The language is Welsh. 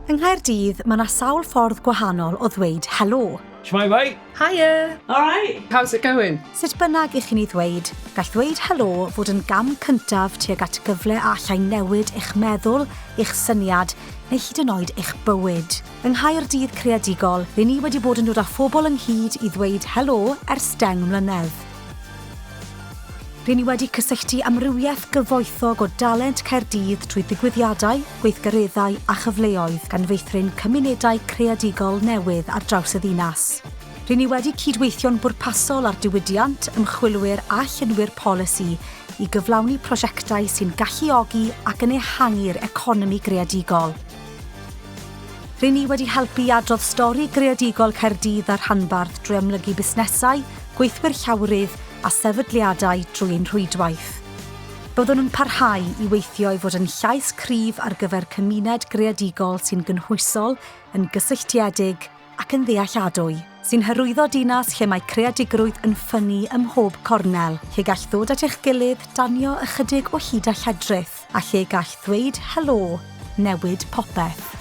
Yng Nghaerdydd, mae yna sawl ffordd gwahanol o ddweud helo. Shmai, mate? Hiya! Alright. How's it going? Sut bynnag i chi'n ei ddweud, gall ddweud helo fod yn gam cyntaf tuag at gyfle a allai newid eich meddwl, eich syniad, neu hyd yn oed eich bywyd. Yng Caerdydd Creadigol, rydyn ni wedi bod yn dod â phobl ynghyd i ddweud helo ers 10 mlynedd. Rydyn ni wedi cysylltu amrywiaeth gyfoethog o dalent Caerdydd trwy ddigwyddiadau, gweithgareddau a chyfleoedd gan feithrin cymunedau creadigol newydd ar draws y ddinas. Rydyn ni wedi cydweithio'n bwrpasol ar diwydiant, ymchwilwyr a llynwyr polisi i gyflawni prosiectau sy'n galluogi ac yn ehangu'r economi greadigol. Rydyn ni wedi helpu i adrodd stori greadigol Caerdydd ar rhanbarth drwy ymlygu busnesau, gweithwyr llawrydd a sefydliadau drwy'n rhwydwaith. Byddwn yn parhau i weithio i fod yn llais cryf ar gyfer cymuned greadigol sy'n gynhwysol, yn gysylltiedig ac yn ddealladwy, sy'n hyrwyddo dinas lle mae creadigrwydd yn ffynnu ym mhob cornel, lle gall ddod at eich gilydd danio ychydig o hyd a lledrith, a lle gall ddweud helo, newid popeth.